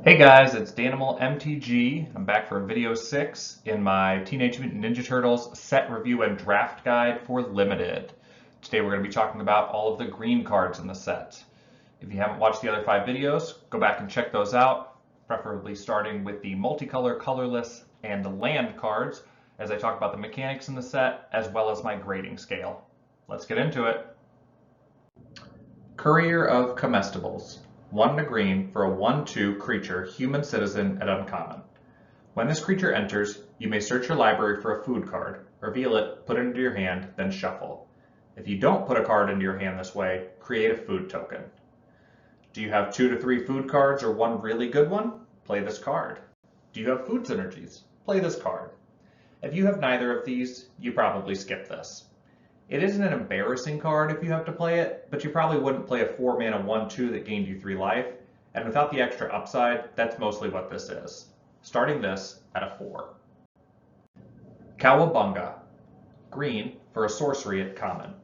Hey guys, it's Danimal MTG. I'm back for video 6 in my Teenage Mutant Ninja Turtles set review and draft guide for Limited. Today we're going to be talking about all of the green cards in the set. If you haven't watched the other 5 videos, go back and check those out, preferably starting with the multicolor, colorless, and land cards as I talk about the mechanics in the set as well as my grading scale. Let's get into it. Courier of Comestibles. 1 and a green for a 1/2 creature, human citizen at uncommon. When this creature enters, you may search your library for a food card, reveal it, put it into your hand, then shuffle. If you don't put a card into your hand this way, create a food token. Do you have 2 to 3 food cards or one really good one? Play this card. Do you have food synergies? Play this card. If you have neither of these, you probably skip this. It isn't an embarrassing card if you have to play it, but you probably wouldn't play a 4 mana 1/2 that gained you 3 life, and without the extra upside, that's mostly what this is. Starting this at a 4. Cowabunga. Green for a sorcery at common.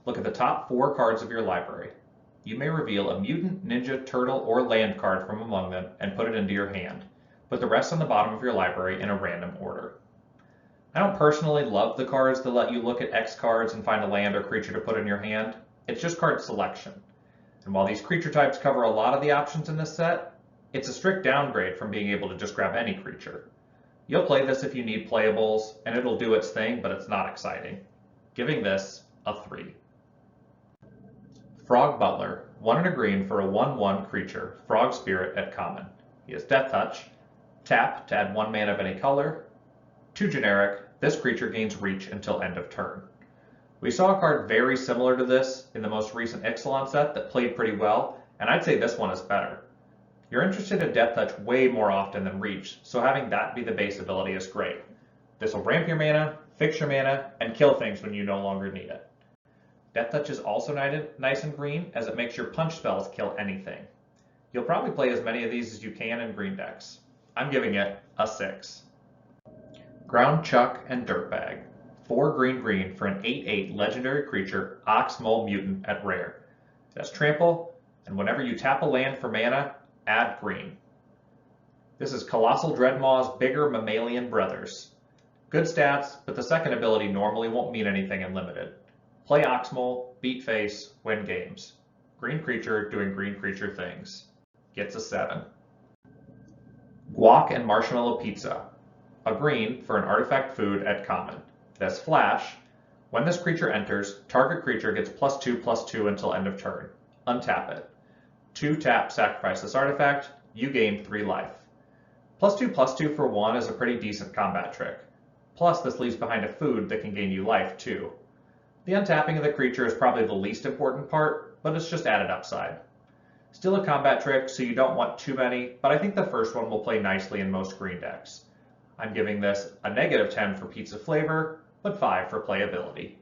Look at the top 4 cards of your library. You may reveal a mutant, ninja, turtle, or land card from among them and put it into your hand. Put the rest on the bottom of your library in a random order. I don't personally love the cards that let you look at X cards and find a land or creature to put in your hand. It's just card selection. And while these creature types cover a lot of the options in this set, it's a strict downgrade from being able to just grab any creature. You'll play this if you need playables, and it'll do its thing, but it's not exciting. Giving this a 3. Frog Butler. 1 and a green for a 1/1 creature, frog spirit at common. He has Death Touch. Tap to add 1 mana of any color. 2 generic. This creature gains reach until end of turn. We saw a card very similar to this in the most recent Ixalan set that played pretty well, and I'd say this one is better. You're interested in Death Touch way more often than Reach, so having that be the base ability is great. This will ramp your mana, fix your mana, and kill things when you no longer need it. Death Touch is also nice and green, as it makes your punch spells kill anything. You'll probably play as many of these as you can in green decks. I'm giving it a 6. Ground Chuck and Dirtbag. 4 green for an 8/8 legendary creature, Ox Mole Mutant at rare. It has trample, and whenever you tap a land for mana, add green. This is Colossal Dreadmaw's bigger mammalian brothers. Good stats, but the second ability normally won't mean anything in Limited. Play Oxmole, beat face, win games. Green creature doing green creature things. Gets a 7. Guac and Marshmallow Pizza. A green for an artifact food at common. It has flash. When this creature enters, target creature gets +2/+2 until end of turn. Untap it. 2 tap, sacrifice this artifact. You gain 3 life. +2/+2 for 1 is a pretty decent combat trick. Plus, this leaves behind a food that can gain you life too. The untapping of the creature is probably the least important part, but it's just added upside. Still a combat trick, so you don't want too many, but I think the first one will play nicely in most green decks. I'm giving this a -10 for pizza flavor, but 5 for playability.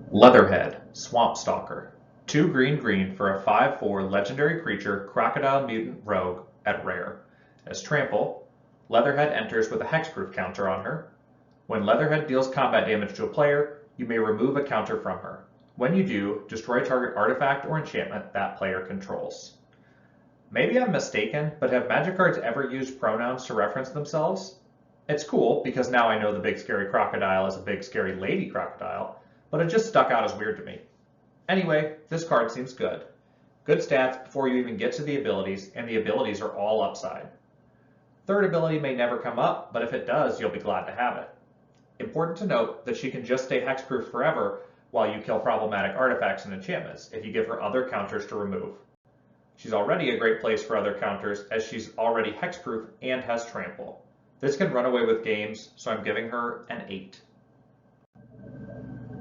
Leatherhead, Swamp Stalker. 2 green for a 5/4 legendary creature, Crocodile Mutant Rogue at rare. As trample, Leatherhead enters with a hexproof counter on her. When Leatherhead deals combat damage to a player, you may remove a counter from her. When you do, destroy target artifact or enchantment that player controls. Maybe I'm mistaken, but have Magic cards ever used pronouns to reference themselves? It's cool, because now I know the big scary crocodile is a big scary lady crocodile, but it just stuck out as weird to me. Anyway, this card seems good. Good stats before you even get to the abilities, and the abilities are all upside. Third ability may never come up, but if it does, you'll be glad to have it. Important to note that she can just stay hexproof forever while you kill problematic artifacts and enchantments if you give her other counters to remove. She's already a great place for other counters as she's already hexproof and has trample. This can run away with games, so I'm giving her an 8.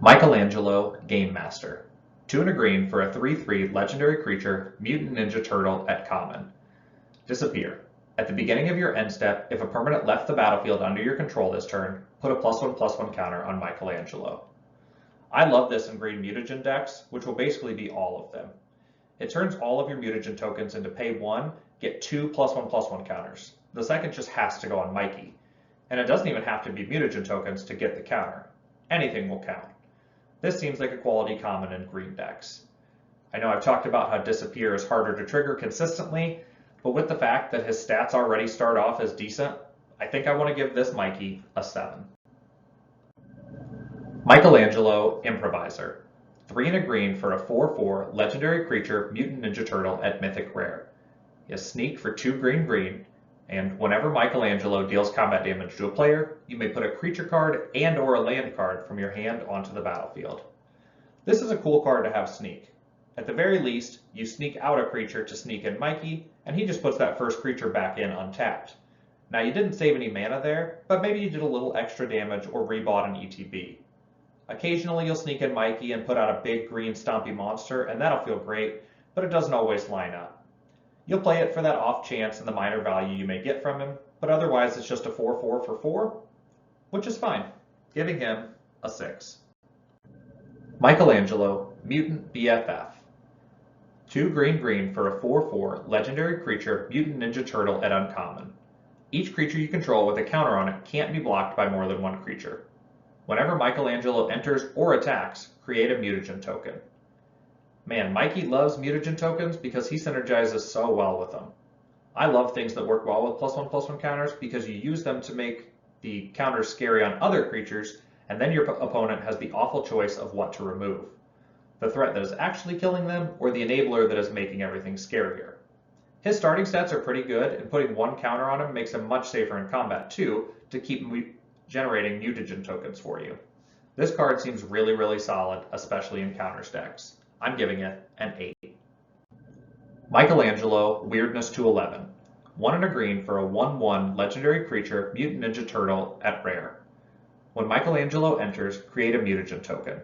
Michelangelo, Game Master. 2 and a green for a 3/3 legendary creature, Mutant Ninja Turtle at common. Disappear. At the beginning of your end step, if a permanent left the battlefield under your control this turn, put a +1/+1 counter on Michelangelo. I love this in green mutagen decks, which will basically be all of them. It turns all of your mutagen tokens into pay 1, get 2 +1/+1 counters. The second just has to go on Mikey. And it doesn't even have to be mutagen tokens to get the counter. Anything will count. This seems like a quality common in green decks. I know I've talked about how Disappear is harder to trigger consistently, but with the fact that his stats already start off as decent, I think I want to give this Mikey a 7. Michelangelo, Improviser. 3 and a green for a 4/4 legendary creature Mutant Ninja Turtle at Mythic Rare. He has Sneak for 2 green, and whenever Michelangelo deals combat damage to a player, you may put a creature card and or a land card from your hand onto the battlefield. This is a cool card to have Sneak. At the very least, you sneak out a creature to sneak in Mikey, and he just puts that first creature back in untapped. Now you didn't save any mana there, but maybe you did a little extra damage or rebought an ETB. Occasionally you'll sneak in Mikey and put out a big green stompy monster, and that'll feel great, but it doesn't always line up. You'll play it for that off chance and the minor value you may get from him, but otherwise it's just a 4/4 for 4, which is fine, giving him a 6. Michelangelo, Mutant BFF. 2 green for a 4/4 legendary creature Mutant Ninja Turtle at uncommon. Each creature you control with a counter on it can't be blocked by more than one creature. Whenever Michelangelo enters or attacks, create a mutagen token. Man, Mikey loves mutagen tokens because he synergizes so well with them. I love things that work well with +1/+1 counters because you use them to make the counters scary on other creatures, and then your opponent has the awful choice of what to remove. The threat that is actually killing them, or the enabler that is making everything scarier. His starting stats are pretty good, and putting one counter on him makes him much safer in combat too, to keep generating mutagen tokens for you. This card seems really solid, especially in counter stacks. I'm giving it an 8. Michelangelo, Weirdness to 11. 1 and a green for a 1/1 legendary creature Mutant Ninja Turtle at rare. When Michelangelo enters, create a mutagen token.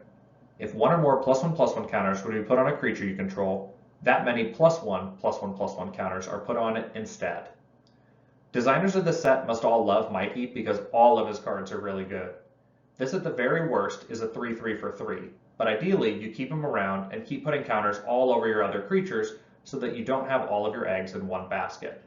If one or more +1/+1 counters would be put on a creature you control, that many +1/+1/+1 counters are put on it instead. Designers of this set must all love Mikey because all of his cards are really good. This at the very worst is a 3/3 for 3, but ideally you keep him around and keep putting counters all over your other creatures so that you don't have all of your eggs in one basket.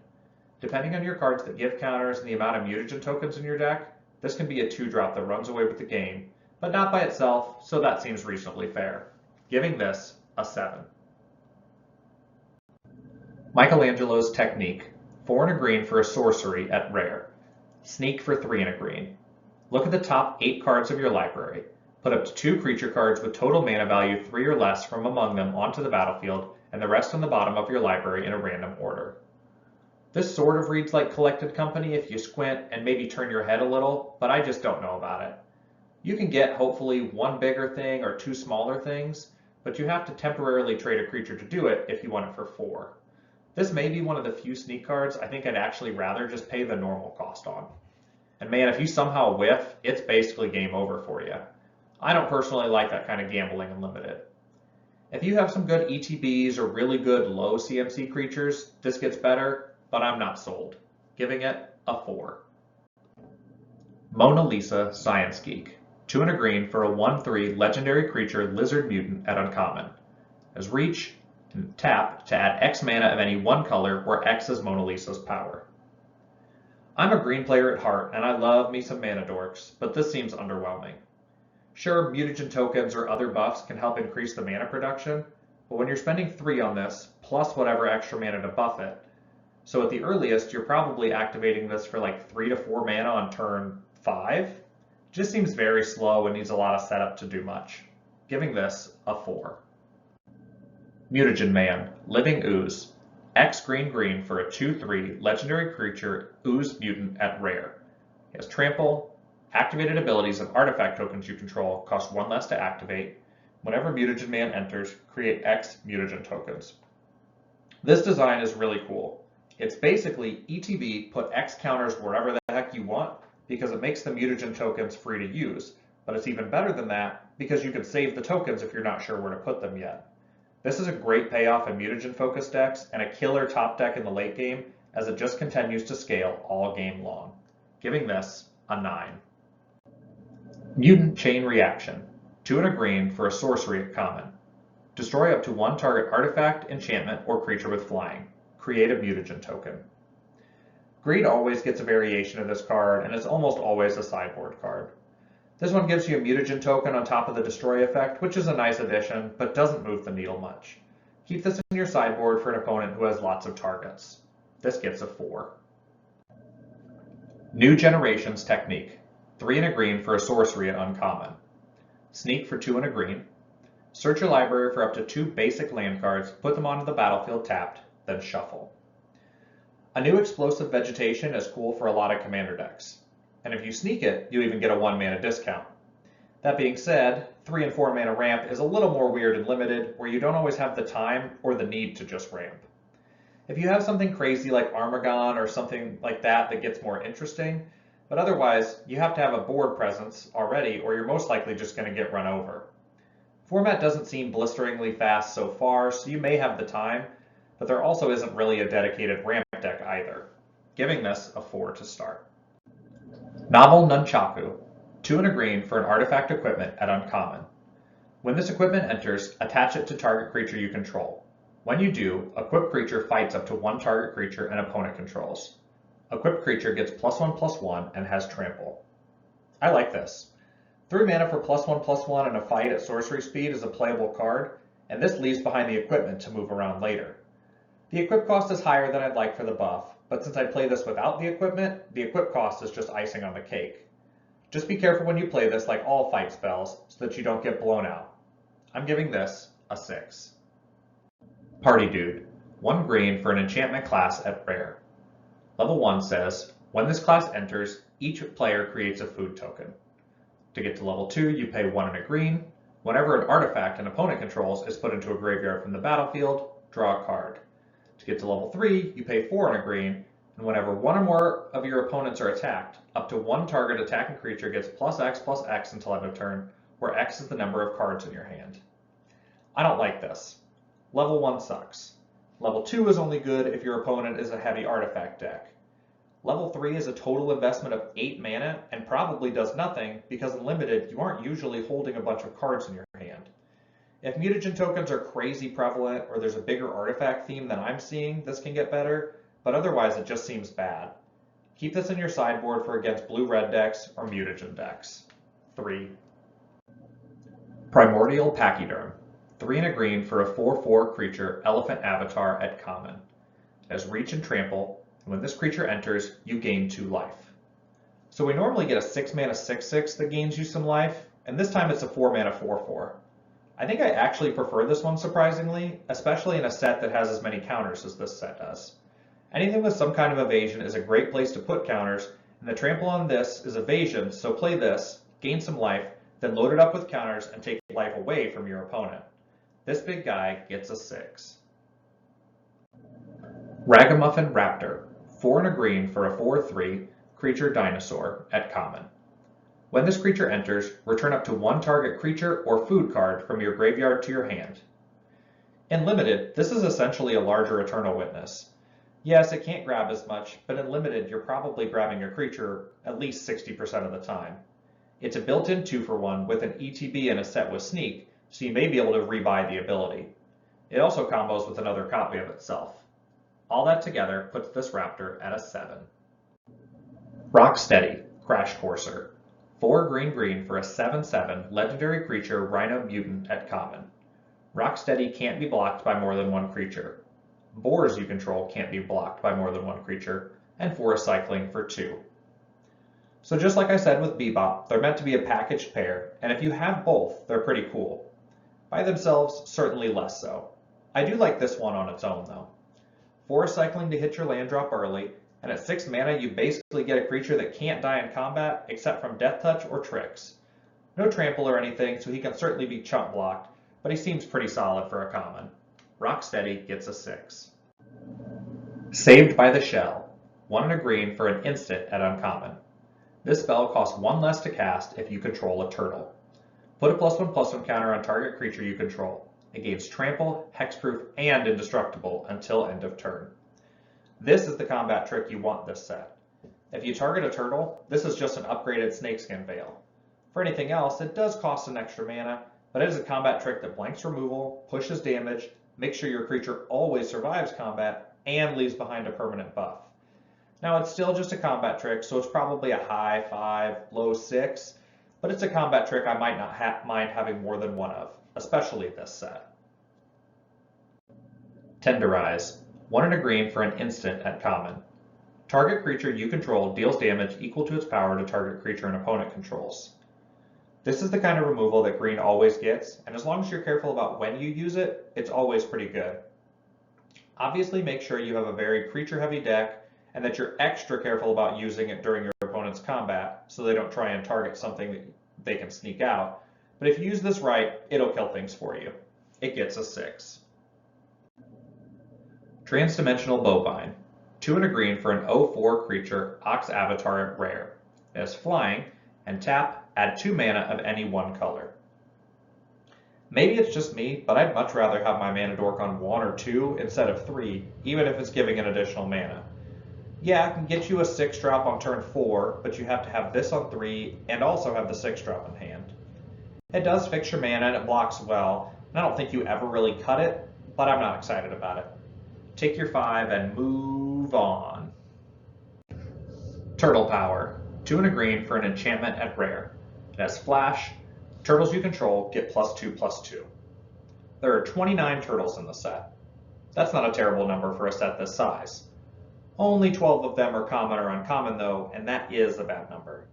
Depending on your cards that give counters and the amount of mutagen tokens in your deck, this can be a 2-drop that runs away with the game, but not by itself, so that seems reasonably fair. Giving this a 7. Michelangelo's Technique. 4 and a green for a sorcery at rare. Sneak for 3 and a green. Look at the top 8 cards of your library. Put up to 2 creature cards with total mana value 3 or less from among them onto the battlefield, and the rest on the bottom of your library in a random order. This sort of reads like Collected Company if you squint and maybe turn your head a little, but I just don't know about it. You can get hopefully 1 bigger thing or 2 smaller things, but you have to temporarily trade a creature to do it if you want it for 4. This may be one of the few sneak cards I think I'd actually rather just pay the normal cost on. And man, if you somehow whiff, it's basically game over for you. I don't personally like that kind of gambling in Limited. If you have some good ETBs or really good low CMC creatures, this gets better, but I'm not sold. Giving it a 4. Mona Lisa, Science Geek. 2 and a green for a 1/3 legendary creature Lizard Mutant at uncommon. As reach, and tap to add X mana of any one color where X is Mona Lisa's power. I'm a green player at heart and I love me some mana dorks, but this seems underwhelming. Sure, mutagen tokens or other buffs can help increase the mana production, but when you're spending 3 on this, plus whatever extra mana to buff it, so at the earliest you're probably activating this for like 3 to 4 mana on turn 5, it just seems very slow and needs a lot of setup to do much. Giving this a 4. Mutagen Man, Living Ooze. X green for a 2/3 legendary creature Ooze Mutant at rare. He has Trample. Activated abilities and artifact tokens you control cost 1 less to activate. Whenever Mutagen Man enters, create X mutagen tokens. This design is really cool. It's basically ETB put X counters wherever the heck you want because it makes the mutagen tokens free to use, but it's even better than that because you can save the tokens if you're not sure where to put them yet. This is a great payoff in mutagen-focused decks and a killer top deck in the late game as it just continues to scale all game long. Giving this a 9. Mutant Chain Reaction. 2 and a green for a sorcery at common. Destroy up to 1 target artifact, enchantment, or creature with flying. Create a mutagen token. Greed always gets a variation of this card and is almost always a sideboard card. This one gives you a mutagen token on top of the destroy effect, which is a nice addition, but doesn't move the needle much. Keep this in your sideboard for an opponent who has lots of targets. This gets a 4. New Generations Technique. 3 and a green for a sorcery at uncommon. Sneak for 2 and a green. Search your library for up to 2 basic land cards, put them onto the battlefield tapped, then shuffle. A new Explosive Vegetation is cool for a lot of commander decks, and if you sneak it, you even get a 1 mana discount. That being said, 3 and 4 mana ramp is a little more weird and limited, where you don't always have the time or the need to just ramp. If you have something crazy like Armagon or something like that gets more interesting, but otherwise, you have to have a board presence already or you're most likely just going to get run over. Format doesn't seem blisteringly fast so far, so you may have the time, but there also isn't really a dedicated ramp deck either, giving this a 4 to start. Novel Nunchaku. 2 and a green for an artifact equipment at uncommon. When this equipment enters, attach it to target creature you control. When you do, equipped creature fights up to 1 target creature an opponent controls. Equipped creature gets +1/+1 and has trample. I like this. 3 mana for +1/+1 in a fight at sorcery speed is a playable card, and this leaves behind the equipment to move around later. The equip cost is higher than I'd like for the buff, but since I play this without the equipment, the equip cost is just icing on the cake. Just be careful when you play this like all fight spells so that you don't get blown out. I'm giving this a 6. Party Dude. 1 green for an enchantment class at rare. Level 1 says, when this class enters, each player creates a food token. To get to level 2, you pay 1 and a green. Whenever an artifact an opponent controls is put into a graveyard from the battlefield, draw a card. To get to level 3, you pay 4 and a green, and whenever 1 or more of your opponents are attacked, up to 1 target attacking creature gets +X/+X until end of turn, where X is the number of cards in your hand. I don't like this. Level 1 sucks. Level 2 is only good if your opponent is a heavy artifact deck. Level 3 is a total investment of 8 mana and probably does nothing because in Limited you aren't usually holding a bunch of cards in your hand. If mutagen tokens are crazy prevalent or there's a bigger artifact theme than I'm seeing, this can get better, but otherwise it just seems bad. Keep this in your sideboard for against blue-red decks or mutagen decks. 3. Primordial Pachyderm. 3 and a green for a 4/4 creature elephant avatar at common. It has reach and trample, and when this creature enters, you gain 2 life. So we normally get a 6 mana 6/6 that gains you some life, and this time it's a 4 mana 4/4. I think I actually prefer this one surprisingly, especially in a set that has as many counters as this set does. Anything with some kind of evasion is a great place to put counters, and the trample on this is evasion, so play this, gain some life, then load it up with counters and take life away from your opponent. This big guy gets a 6. Ragamuffin Raptor. 4 and a green for a 4/3 creature dinosaur at common. When this creature enters, return up to 1 target creature or food card from your graveyard to your hand. In Limited, this is essentially a larger Eternal Witness. Yes, it can't grab as much, but in Limited, you're probably grabbing a creature at least 60% of the time. It's a built-in 2-for-1 with an ETB and a set with Sneak, so you may be able to rebuy the ability. It also combos with another copy of itself. All that together puts this Raptor at a 7. Rocksteady, Crash Courser. 4 green for a 7/7 legendary creature Rhino Mutant at common. Rocksteady can't be blocked by more than 1 creature. Boars you control can't be blocked by more than 1 creature, and Forest Cycling for 2. So just like I said with Bebop, they're meant to be a packaged pair, and if you have both, they're pretty cool. By themselves, certainly less so. I do like this one on its own though. Forest Cycling to hit your land drop early, and at 6 mana you basically get a creature that can't die in combat except from Death Touch or Tricks. No trample or anything, so he can certainly be chump blocked, but he seems pretty solid for a common. Rocksteady gets a 6. Saved by the Shell. 1 and a green for an instant at uncommon. This spell costs 1 less to cast if you control a turtle. Put a +1/+1 counter on target creature you control. It gains trample, hexproof, and indestructible until end of turn. This is the combat trick you want this set. If you target a turtle, this is just an upgraded Snakeskin Veil. For anything else, it does cost an extra mana, but it is a combat trick that blanks removal, pushes damage, makes sure your creature always survives combat, and leaves behind a permanent buff. Now it's still just a combat trick, so it's probably a high 5, low 6, but it's a combat trick I might not mind having more than one of, especially this set. Tenderize. 1 and a green for an instant at common. Target creature you control deals damage equal to its power to target creature an opponent controls. This is the kind of removal that green always gets, and as long as you're careful about when you use it, it's always pretty good. Obviously, make sure you have a very creature-heavy deck and that you're extra careful about using it during your opponent's combat so they don't try and target something that they can sneak out. But if you use this right, it'll kill things for you. It gets a 6. Transdimensional Bovine. 2 and a green for an 0/4 creature Ox Avatar at rare. It has flying, and tap, add 2 mana of any one color. Maybe it's just me, but I'd much rather have my mana dork on 1 or 2 instead of 3, even if it's giving an additional mana. Yeah, I can get you a 6-drop on turn 4, but you have to have this on 3 and also have the 6-drop in hand. It does fix your mana and it blocks well, and I don't think you ever really cut it, but I'm not excited about it. Take your 5 and move on. Turtle Power. 2 and a green for an enchantment at rare. It has flash. Turtles you control get +2/+2. There are 29 turtles in the set. That's not a terrible number for a set this size. Only 12 of them are common or uncommon though, and that is a bad number.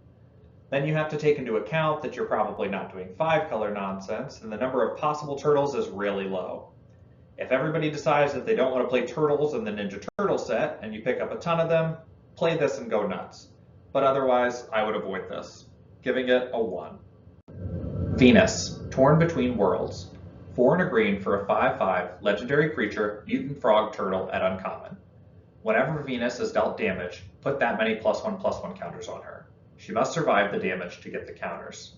Then you have to take into account that you're probably not doing 5-color nonsense, and the number of possible turtles is really low. If everybody decides that they don't want to play turtles in the Ninja Turtle set, and you pick up a ton of them, play this and go nuts. But otherwise, I would avoid this, giving it a 1. Venus, Torn Between Worlds. 4 and a green for a 5/5 legendary creature, Mutant Frog Turtle at uncommon. Whenever Venus is dealt damage, put that many +1/+1 counters on her. She must survive the damage to get the counters.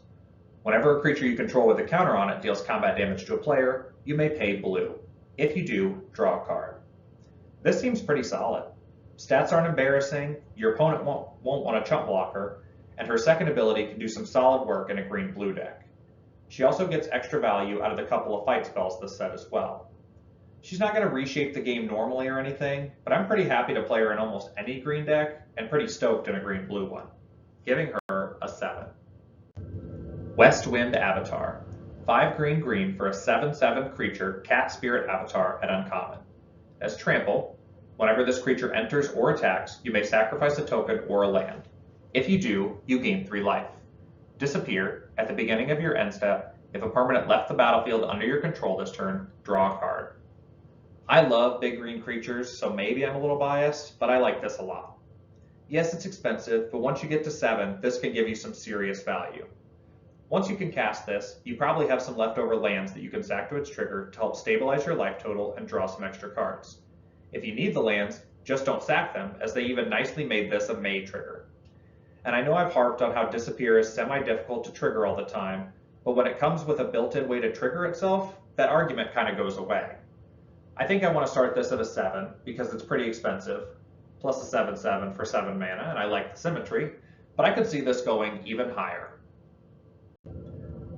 Whenever a creature you control with a counter on it deals combat damage to a player, you may pay blue. If you do, draw a card. This seems pretty solid. Stats aren't embarrassing, your opponent won't want to chump block her, and her second ability can do some solid work in a green-blue deck. She also gets extra value out of the couple of fight spells this set as well. She's not going to reshape the game normally or anything, but I'm pretty happy to play her in almost any green deck, and pretty stoked in a green-blue one, giving her a 7. West Wind Avatar. 5 green for a 7/7 creature, Cat Spirit Avatar at uncommon. As trample, whenever this creature enters or attacks, you may sacrifice a token or a land. If you do, you gain 3 life. Disappear at the beginning of your end step. If a permanent left the battlefield under your control this turn, draw a card. I love big green creatures, so maybe I'm a little biased, but I like this a lot. Yes, it's expensive, but once you get to 7, this can give you some serious value. Once you can cast this, you probably have some leftover lands that you can sack to its trigger to help stabilize your life total and draw some extra cards. If you need the lands, just don't sack them, as they even nicely made this a May trigger. And I know I've harped on how Disappear is semi-difficult to trigger all the time, but when it comes with a built-in way to trigger itself, that argument kind of goes away. I think I want to start this at a 7 because it's pretty expensive, plus a 7/7 for 7 mana, and I like the symmetry, but I could see this going even higher.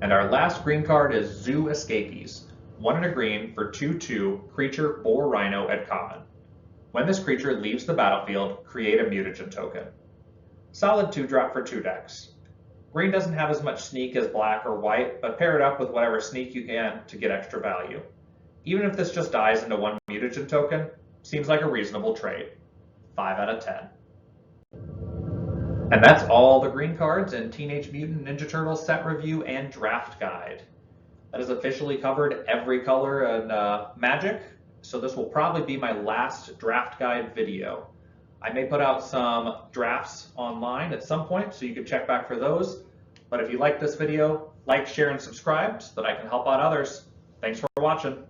And our last green card is Zoo Escapees. 1 and a green for 2/2 creature Boar Rhino at common. When this creature leaves the battlefield, create a mutagen token. Solid 2-drop for 2 decks. Green doesn't have as much sneak as black or white, but pair it up with whatever sneak you can to get extra value. Even if this just dies into 1 mutagen token, seems like a reasonable trade. 5 out of 10. And that's all the green cards in Teenage Mutant Ninja Turtles set review and draft guide. That has officially covered every color in Magic, so this will probably be my last draft guide video. I may put out some drafts online at some point, so you can check back for those. But if you like this video, like, share, and subscribe so that I can help out others. Thanks for watching.